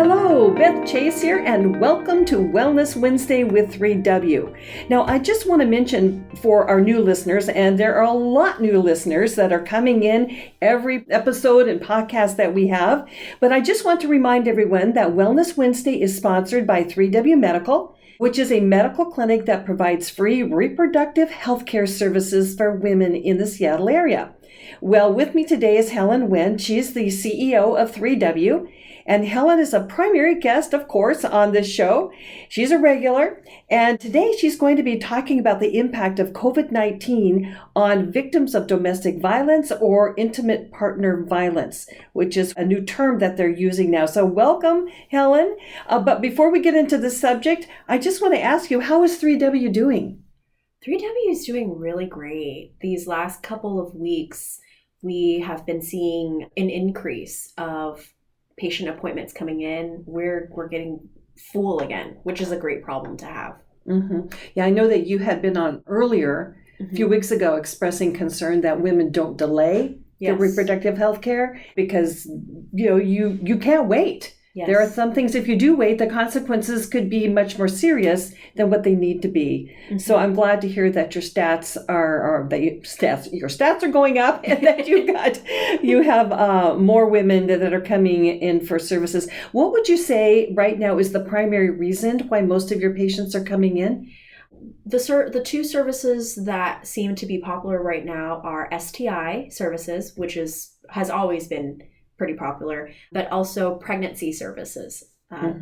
Hello, Beth Chase here, and welcome to Wellness Wednesday with 3W. Now, I just want to mention for our new listeners, and there are a lot new listeners that are coming in every episode and podcast that we have, but I just want to remind everyone that Wellness Wednesday is sponsored by 3W Medical, which is a medical clinic that provides free reproductive health care services for women in the Seattle area. Well, with me today is Helen Nguyen. She's the CEO of 3W. And Helen is a primary guest, of course, on this show. She's a regular. And today she's going to be talking about the impact of COVID-19 on victims of domestic violence or intimate partner violence, which is a new term that they're using now. So welcome, Helen. But before we get into the subject, I just want to ask you, how is 3W doing? 3W is doing really great. These last couple of weeks, we have been seeing an increase of patient appointments coming in. We're getting full again, which is a great problem to have. Mm-hmm. Yeah, I know that you had been on earlier, a few weeks ago, expressing concern that women don't delay their reproductive health care because, you can't wait. Yes. There are some things, if you do wait, the consequences could be much more serious than what they need to be. Mm-hmm. So I'm glad to hear that your stats your stats are going up and that you have more women that are coming in for services. What would you say right now is the primary reason why most of your patients are coming in? The two services that seem to be popular right now are STI services, which has always been pretty popular, but also pregnancy services,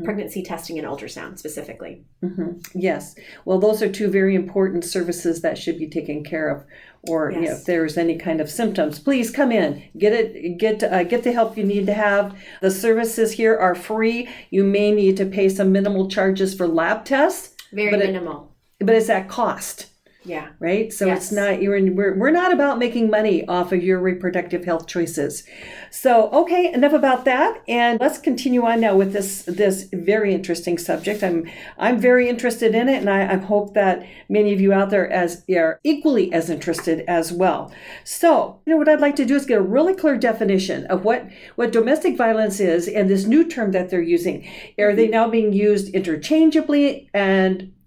pregnancy testing and ultrasound specifically. Mm-hmm. Yes. Well, those are two very important services that should be taken care of. Or if there's any kind of symptoms, please come in, get the help you need to have. The services here are free. You may need to pay some minimal charges for lab tests. Very minimal. But it's at cost. Yeah. Right? So It's not, we're not about making money off of your reproductive health choices. So, okay, enough about that. And let's continue on now with this very interesting subject. I'm very interested in it, and I hope that many of you out there are equally as interested as well. So, what I'd like to do is get a really clear definition of what domestic violence is and this new term that they're using. Are they now being used interchangeably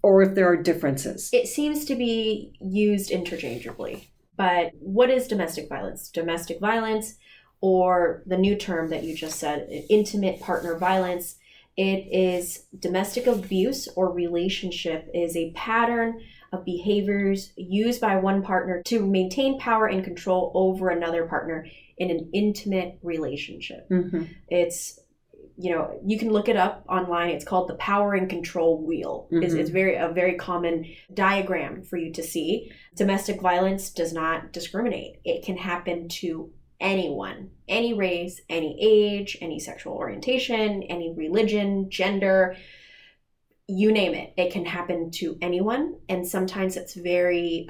or if there are differences? It seems to be used interchangeably. But what is domestic violence? Domestic violence, or the new term that you just said, intimate partner violence, it is domestic abuse or relationship is a pattern of behaviors used by one partner to maintain power and control over another partner in an intimate relationship. Mm-hmm. It's you can look it up online. It's called the power and control wheel. Mm-hmm. It's a very common diagram for you to see. Domestic violence does not discriminate. It can happen to anyone, any race, any age, any sexual orientation, any religion, gender, you name it. It can happen to anyone. And sometimes it's very,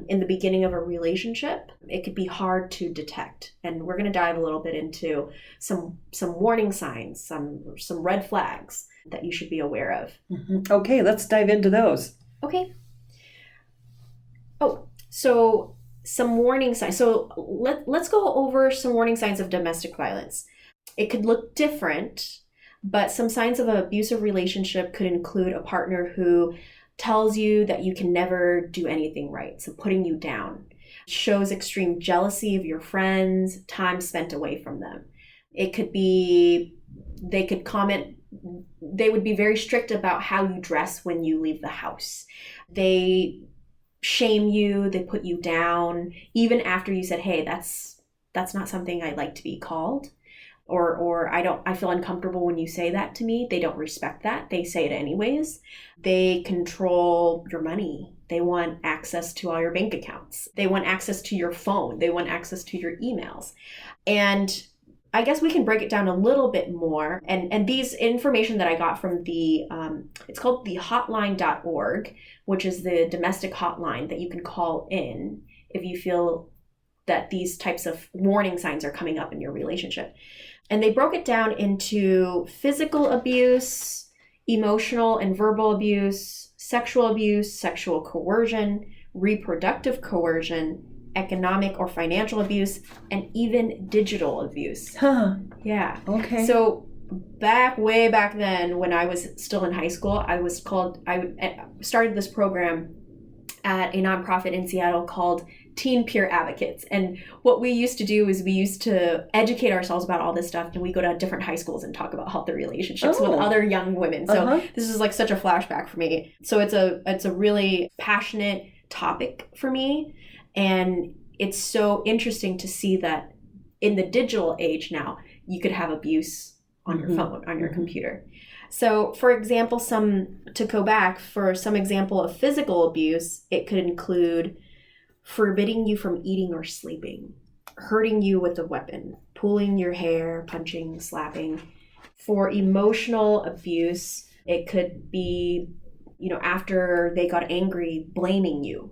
in the beginning of a relationship, it could be hard to detect. And we're going to dive a little bit into some warning signs, some red flags that you should be aware of. Mm-hmm. Okay, let's dive into those. Okay. So some warning signs. So let's go over some warning signs of domestic violence. It could look different, but some signs of an abusive relationship could include a partner who tells you that you can never do anything right, so putting you down, shows extreme jealousy of your friends, time spent away from them. It could be, they could comment, they would be very strict about how you dress when you leave the house. They shame you, they put you down, even after you said, hey, that's not something I like to be called. Or I feel uncomfortable when you say that to me. They don't respect that. They say it anyways. They control your money. They want access to all your bank accounts. They want access to your phone. They want access to your emails. And I guess we can break it down a little bit more. And these information that I got from it's called the hotline.org, which is the domestic hotline that you can call in if you feel that these types of warning signs are coming up in your relationship. And they broke it down into physical abuse, emotional and verbal abuse, sexual coercion, reproductive coercion, economic or financial abuse, and even digital abuse. Huh. Yeah. Okay. So way back then, when I was still in high school, I started this program at a nonprofit in Seattle called Teen Peer Advocates. And what we used to do is we used to educate ourselves about all this stuff, and we go to different high schools and talk about healthy relationships with other young women. So this is like such a flashback for me. So it's a really passionate topic for me. And it's so interesting to see that in the digital age now, you could have abuse on your phone, on your computer. So for example, to go back, for some example of physical abuse, it could include forbidding you from eating or sleeping, hurting you with a weapon, pulling your hair, punching, slapping. For emotional abuse, it could be, after they got angry, blaming you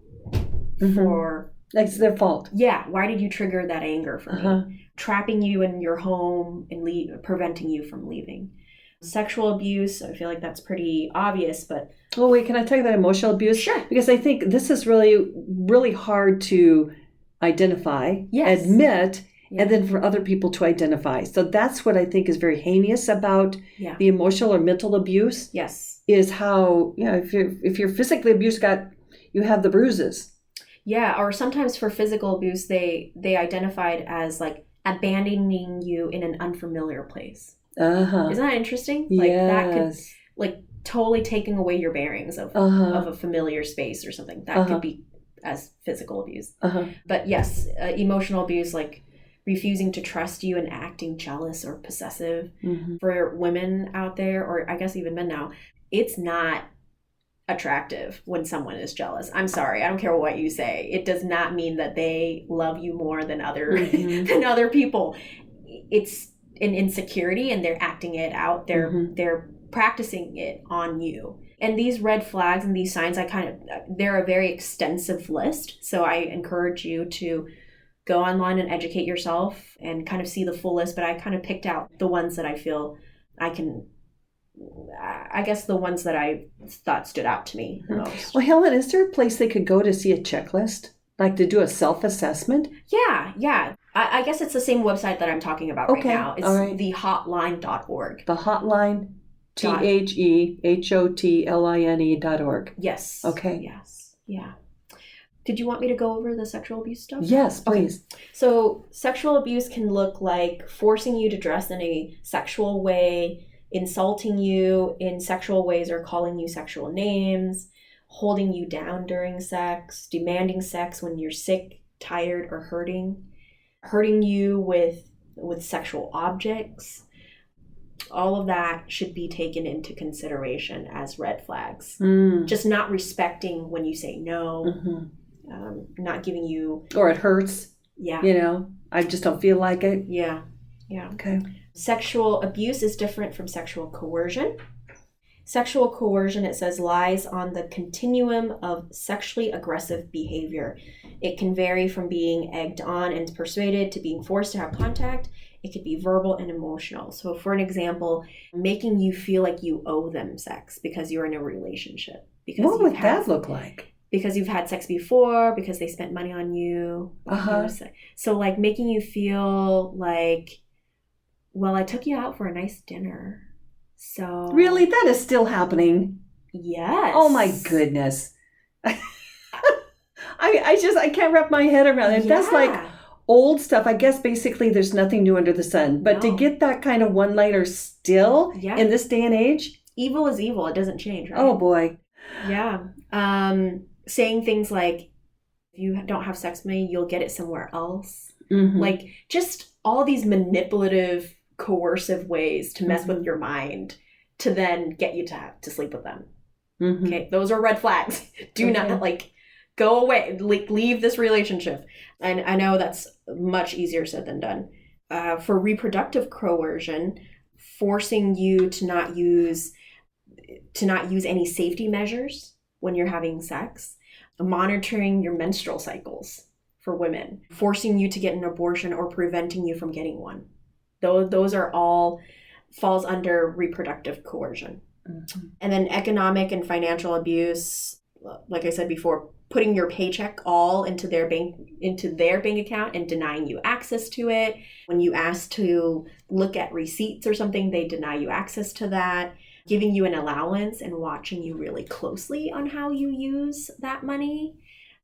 for... Like it's their fault. Yeah. Why did you trigger that anger for me? Trapping you in your home and preventing you from leaving. Sexual abuse, I feel like that's pretty obvious, but... Oh, wait, can I tell you about emotional abuse? Sure. Because I think this is really, really hard to identify, admit, and then for other people to identify. So that's what I think is very heinous about the emotional or mental abuse. Yes. Is how, if you're physically abused, you have the bruises. Yeah, or sometimes for physical abuse, they identified as like abandoning you in an unfamiliar place. Isn't that interesting? Like that could, like, totally taking away your bearings of a familiar space or something. That could be as physical abuse. But yes, emotional abuse, like refusing to trust you and acting jealous or possessive. For women out there, or I guess even men now, it's not attractive when someone is jealous. I'm sorry, I don't care what you say. It does not mean that they love you more than other people. It's an insecurity, and they're acting it out. They're practicing it on you. And these red flags and these signs, they're a very extensive list. So I encourage you to go online and educate yourself and kind of see the full list. But I kind of picked out the ones that I feel the ones that I thought stood out to me the most. Well, Helen, is there a place they could go to see a checklist? Like to do a self-assessment? Yeah. I guess it's the same website that I'm talking about right now. It's thehotline.org. The hotline, THEHOTLINE.org. Yes. Okay. Yes. Yeah. Did you want me to go over the sexual abuse stuff? Yes, please. Okay. So sexual abuse can look like forcing you to dress in a sexual way, insulting you in sexual ways or calling you sexual names, holding you down during sex, demanding sex when you're sick, tired, or hurting you with sexual objects. All of that should be taken into consideration as red flags. Just not respecting when you say no, not giving you... Or it hurts. Yeah. I just don't feel like it. Yeah. Okay. Sexual abuse is different from sexual coercion. Sexual coercion, it says, lies on the continuum of sexually aggressive behavior. It can vary from being egged on and persuaded to being forced to have contact. It could be verbal and emotional. So for an example, making you feel like you owe them sex because you're in a relationship. What would that look like? Because you've had sex before, because they spent money on you. So like making you feel like, well, I took you out for a nice dinner. So really, that is still happening? Yes. Oh my goodness. I can't wrap my head around it. That's like old stuff. I guess basically there's nothing new under the sun. But to get that kind of one-liner still in this day and age? Evil is evil. It doesn't change, right? Oh boy. Yeah. Saying things like, if you don't have sex with me, you'll get it somewhere else. Like just all these manipulative, coercive ways to mess with your mind to then get you to sleep with them. Okay, those are red flags. Do not go away, leave this relationship. And I know that's much easier said than done. For reproductive coercion, forcing you to not use any safety measures when you're having sex, monitoring your menstrual cycles for women, forcing you to get an abortion or preventing you from getting one. Those are all falls under reproductive coercion. And then economic and financial abuse, like I said before, putting your paycheck all into their bank account and denying you access to it. When you ask to look at receipts or something, they deny you access to that, giving you an allowance and watching you really closely on how you use that money,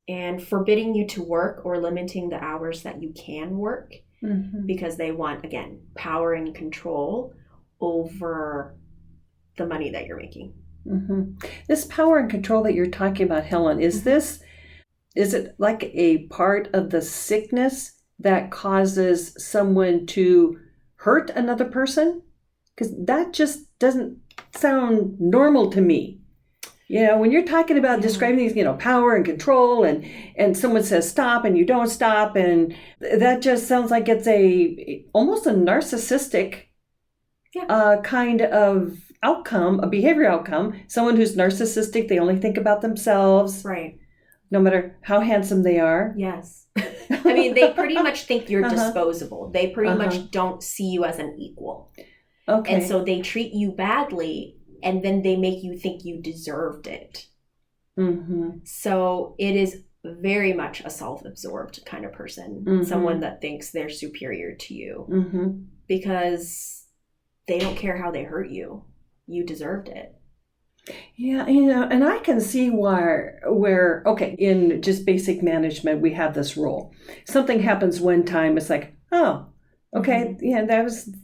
and forbidding you to work or limiting the hours that you can work, because they want, again, power and control over the money that you're making. This power and control that you're talking about, Helen, is it like a part of the sickness that causes someone to hurt another person? Because that just doesn't sound normal to me. When you're talking about describing these, power and control, and someone says stop and you don't stop, and that just sounds like it's almost a narcissistic kind of outcome, a behavior outcome. Someone who's narcissistic, they only think about themselves. Right. No matter how handsome they are. Yes. I mean, they pretty much think you're disposable. They pretty much don't see you as an equal. Okay. And so they treat you badly, and then they make you think you deserved it. So it is very much a self-absorbed kind of person, someone that thinks they're superior to you, because they don't care how they hurt you. You deserved it. Yeah, and I can see where okay, in just basic management, we have this rule. Something happens one time, it's like, oh, okay, that was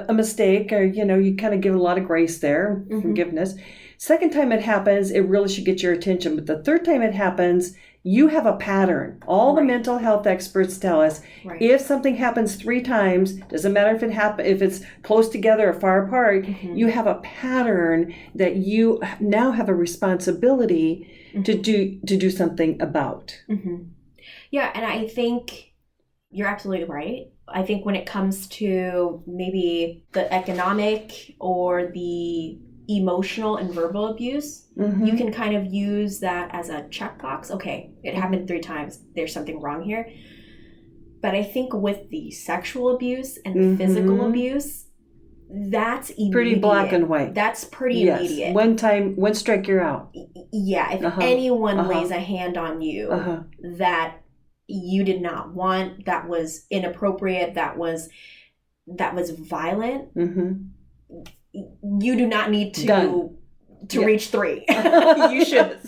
a mistake, or, you kind of give a lot of grace there, forgiveness. Second time it happens, it really should get your attention. But the third time it happens, you have a pattern. All the mental health experts tell us, if something happens 3 times, doesn't matter if it's close together or far apart, you have a pattern that you now have a responsibility to do something about. Yeah, and I think you're absolutely right. I think when it comes to maybe the economic or the emotional and verbal abuse, you can kind of use that as a checkbox. Okay, it happened 3 times. There's something wrong here. But I think with the sexual abuse and the physical abuse, that's immediate. Pretty black and white. That's pretty immediate. One strike, you're out. Yeah, if anyone lays a hand on you that you did not want, that was inappropriate, that was violent, you do not need to reach 3. You should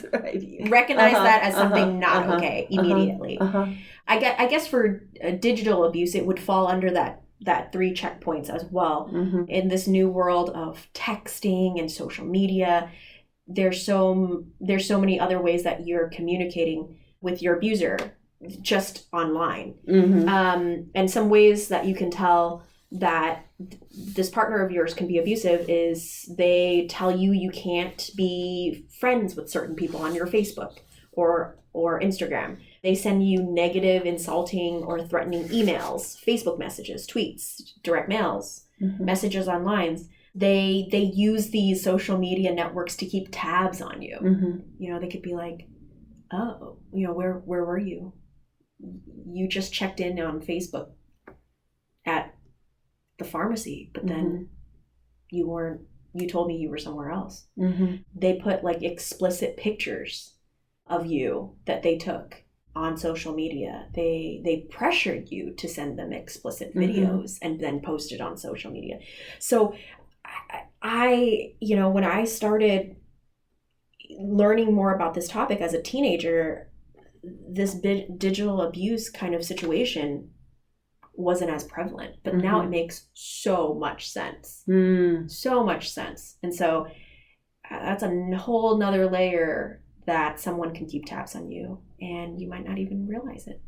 recognize that as something not okay immediately. I guess for digital abuse, it would fall under that 3 checkpoints as well. In this new world of texting and social media, there's so many other ways that you're communicating with your abuser just online. And some ways that you can tell that this partner of yours can be abusive is they tell you can't be friends with certain people on your Facebook or Instagram. They send you negative, insulting, or threatening emails, Facebook messages, tweets, direct mails, messages online. They use these social media networks to keep tabs on you. They could be like, oh, where were you? You just checked in on Facebook at the pharmacy, but then you weren't. You told me you were somewhere else. They put like explicit pictures of you that they took on social media. They pressured you to send them explicit videos and then post it on social media. So I when I started learning more about this topic as a teenager, this digital abuse kind of situation wasn't as prevalent, but now it makes so much sense. So much sense. And so that's a whole nother layer that someone can keep tabs on you and you might not even realize it.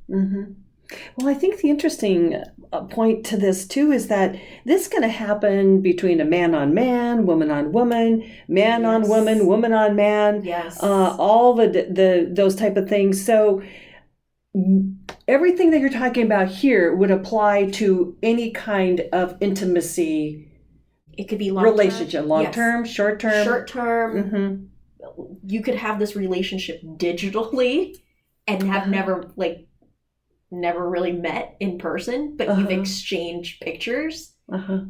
Well, I think the interesting point to this too is that this is going to happen between a man on man, woman on woman, man on woman, woman on man, all those type of things. So everything that you're talking about here would apply to any kind of intimacy. It could be long-term. Relationship, long-term, short-term. Short-term. You could have this relationship digitally and have never really met in person, but you've exchanged pictures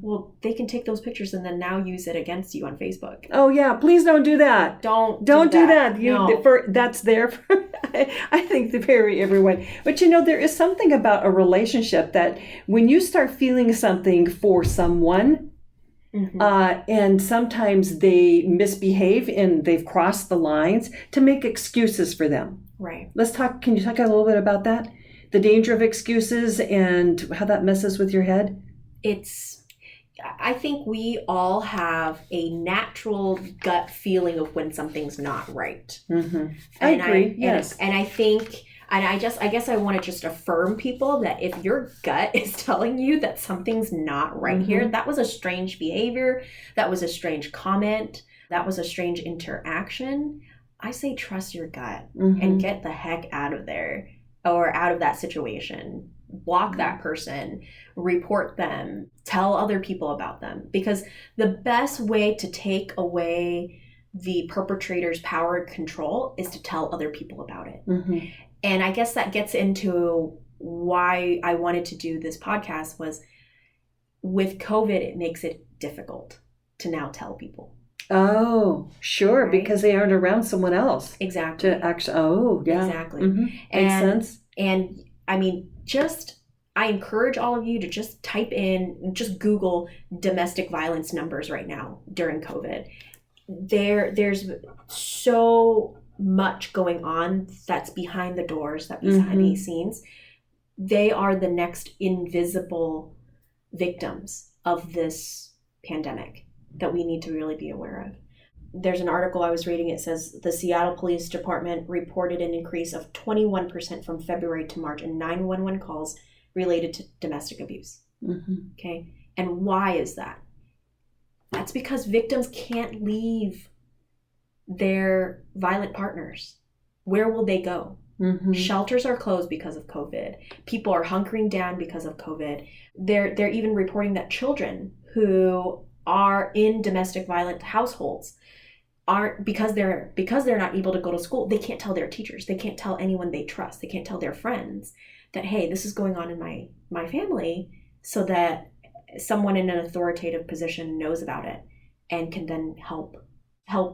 Well, they can take those pictures and then now use it against you on Facebook. Oh yeah, please don't do that. Don't do that. No. That's there for, I think, very everyone. But there is something about a relationship that when you start feeling something for someone, and sometimes they misbehave and they've crossed the lines, to make excuses for them. Right. Can you talk a little bit about that? The danger of excuses and how that messes with your head? I think we all have a natural gut feeling of when something's not right. I agree. Yes. And I think, and I guess I want to just affirm people that if your gut is telling you that something's not right here, that was a strange behavior, that was a strange comment, that was a strange interaction, I say trust your gut and get the heck out of there or out of that situation. Block that person, report them, tell other people about them. Because the best way to take away the perpetrator's power and control is to tell other people about it. And I guess that gets into why I wanted to do this podcast was with COVID, it makes it difficult to now tell people. Oh, sure, right? Because they aren't around someone else. Exactly. To actually, Exactly. Makes sense. And I mean, I encourage all of you to just just Google domestic violence numbers right now during COVID. There's so much going on that's behind the doors, that behind these scenes. They are the next invisible victims of this pandemic that we need to really be aware of. There's an article I was reading. It says the Seattle Police Department reported an increase of 21% from February to March in 911 calls related to domestic abuse. Okay. And why is that? That's because victims can't leave their violent partners. Where will they go? Shelters are closed because of COVID. People are hunkering down because of COVID. They're even reporting that children who are in domestic violent households aren't, because they're not able to go to school, they can't tell their teachers, they can't tell anyone they trust, they can't tell their friends that, hey, this is going on in my family, so that someone in an authoritative position knows about it and can then help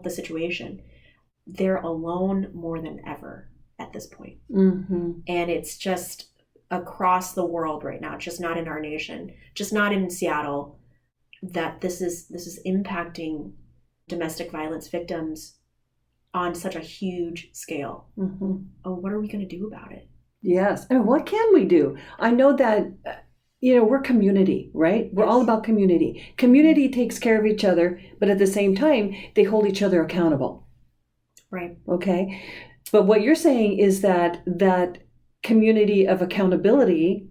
the situation. They're alone more than ever at this point. And it's just across the world right now, just not in our nation, just not in Seattle, that this is impacting domestic violence victims on such a huge scale. Oh, what are we going to do about it? Yes. And what can we do? I know that, we're community, right? We're all about community. Community takes care of each other, but at the same time, they hold each other accountable. Right. Okay. But what you're saying is that community of accountability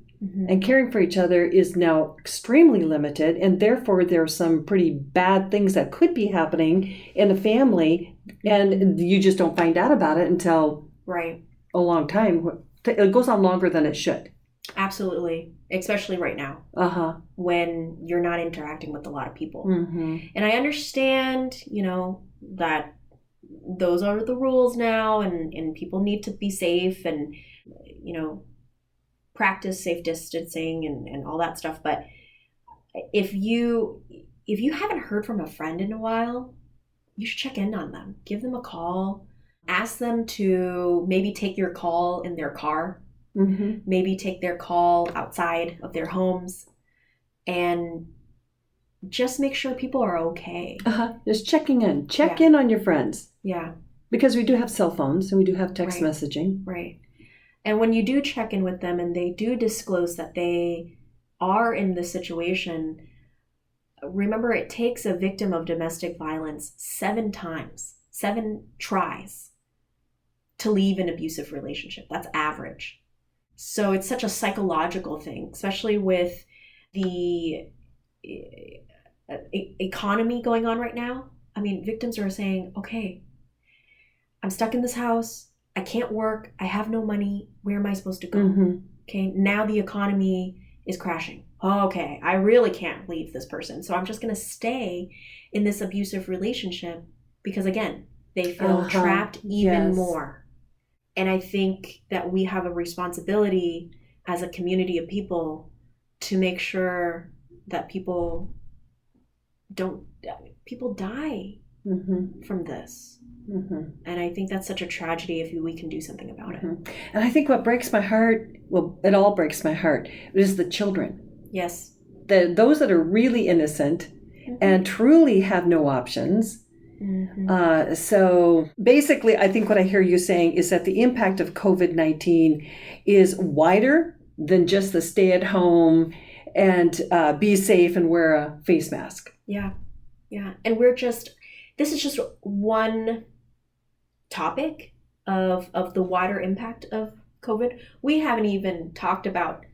and caring for each other is now extremely limited, and therefore there are some pretty bad things that could be happening in a family, and you just don't find out about it until a long time. It goes on longer than it should. Absolutely. Especially right now, when you're not interacting with a lot of people. And I understand, that those are the rules now, and people need to be safe and, practice safe distancing and all that stuff. But if you haven't heard from a friend in a while, you should check in on them. Give them a call. Ask them to maybe take your call in their car. Maybe take their call outside of their homes, and just make sure people are okay. Just checking in. Check in on your friends. Yeah. Because we do have cell phones and we do have text messaging. Right. And when you do check in with them and they do disclose that they are in this situation, remember, it takes a victim of domestic violence 7 tries to leave an abusive relationship. That's average. So it's such a psychological thing, especially with the economy going on right now. I mean, victims are saying, okay, I'm stuck in this house. I can't work. I have no money. Where am I supposed to go? Okay, now the economy is crashing. Okay, I really can't leave this person. So I'm just going to stay in this abusive relationship because, again, they feel trapped even more. And I think that we have a responsibility as a community of people to make sure that people die from this. And I think that's such a tragedy if we can do something about it. And I think what breaks my heart, well, it all breaks my heart, is the children. Yes. Those that are really innocent and truly have no options. So basically, I think what I hear you saying is that the impact of COVID-19 is wider than just the stay at home and be safe and wear a face mask. Yeah. And this is just one topic of the wider impact of COVID. We haven't even talked about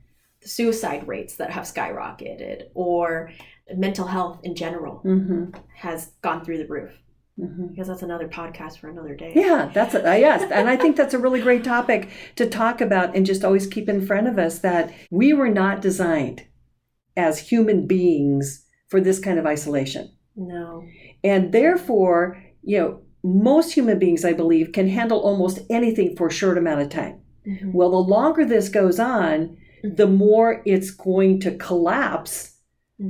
the suicide rates that have skyrocketed, or mental health in general has gone through the roof. Because that's another podcast for another day. Yeah, that's it. Yes. And I think that's a really great topic to talk about, and just always keep in front of us that we were not designed as human beings for this kind of isolation. No. And therefore, most human beings, I believe, can handle almost anything for a short amount of time. Well, the longer this goes on, the more it's going to collapse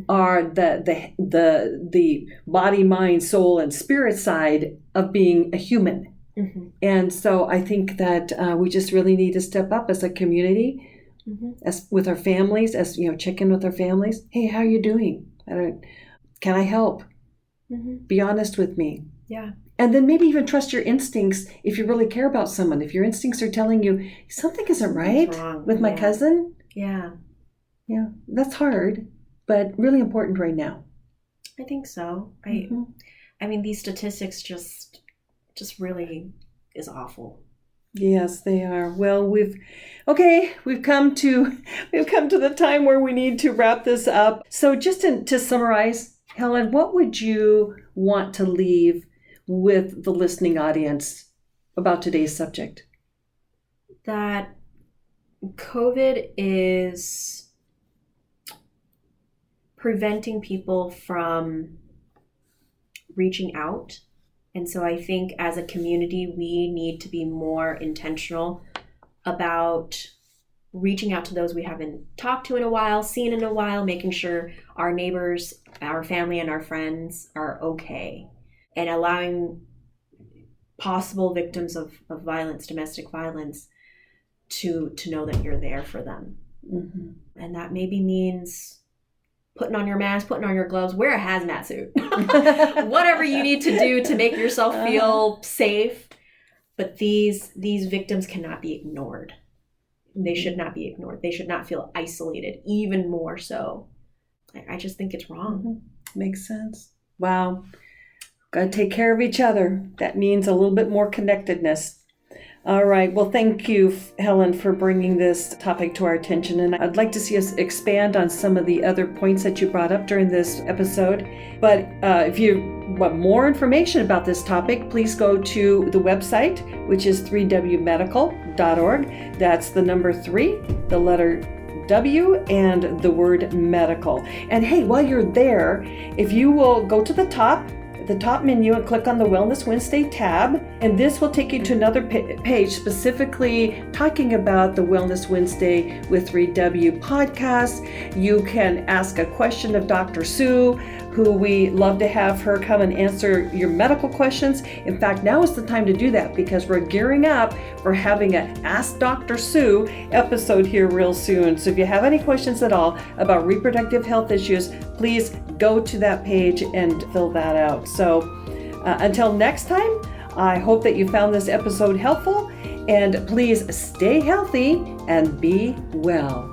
are the body, mind, soul, and spirit side of being a human. And so I think that we just really need to step up as a community, as with our families, check in with our families. Hey, how are you doing? Can I help? Be honest with me. Yeah. And then maybe even trust your instincts if you really care about someone. If your instincts are telling you something isn't right with my cousin. Yeah. Yeah, that's hard, but really important right now. I think so. I mean, these statistics just really is awful. Yes, they are. Well, we've come to the time where we need to wrap this up. So just to summarize, Helen, what would you want to leave with the listening audience about today's subject? That COVID is preventing people from reaching out. And so I think as a community, we need to be more intentional about reaching out to those we haven't talked to in a while, seen in a while, making sure our neighbors, our family, and our friends are okay, and allowing possible victims of violence, domestic violence, to know that you're there for them. And that maybe means putting on your mask, putting on your gloves, wear a hazmat suit, whatever you need to do to make yourself feel safe. But these victims cannot be ignored. They should not be ignored. They should not feel isolated, even more so. I just think it's wrong. Makes sense. Wow. Got to take care of each other. That means a little bit more connectedness. All right. Well, thank you, Helen, for bringing this topic to our attention. And I'd like to see us expand on some of the other points that you brought up during this episode. But if you want more information about this topic, please go to the website, which is 3wmedical.org. That's the number 3, the letter W, and the word medical. And hey, while you're there, if you will go to the top menu and click on the Wellness Wednesday tab, and this will take you to another page specifically talking about the Wellness Wednesday with 3W podcast. You can ask a question of Dr. Sue, who we love to have her come and answer your medical questions. In fact, now is the time to do that because we're gearing up for having an Ask Dr. Sue episode here real soon. So if you have any questions at all about reproductive health issues, please go to that page and fill that out. So until next time, I hope that you found this episode helpful, and please stay healthy and be well.